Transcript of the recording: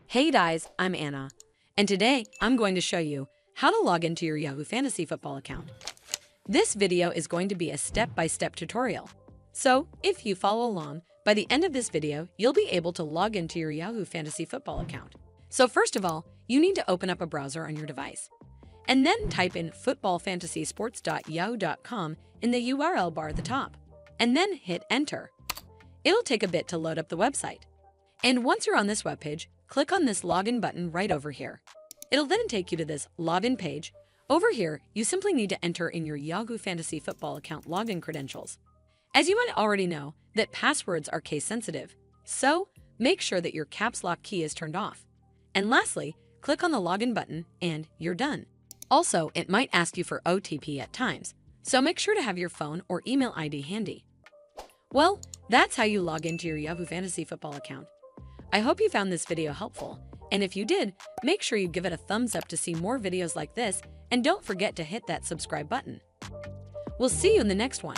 Hey guys, I'm Anna, and today I'm going to show you how to log into your Yahoo Fantasy Football account. This video is going to be a step-by-step tutorial. So, if you follow along, by the end of this video, you'll be able to log into your Yahoo Fantasy Football account. So first of all, you need to open up a browser on your device, and then type in footballfantasysports.yahoo.com in the URL bar at the top, and then hit enter. It'll take a bit to load up the website. And once you're on this webpage, click on this login button right over here. It'll then take you to this login page. Over here, you simply need to enter in your Yahoo Fantasy Football account login credentials. As you might already know, that passwords are case sensitive, so make sure that your caps lock key is turned off. And lastly, click on the login button and you're done. Also, it might ask you for OTP at times, so make sure to have your phone or email ID handy. Well, that's how you log into your Yahoo Fantasy Football account. I hope you found this video helpful, and if you did, make sure you give it a thumbs up to see more videos like this, and don't forget to hit that subscribe button. We'll see you in the next one.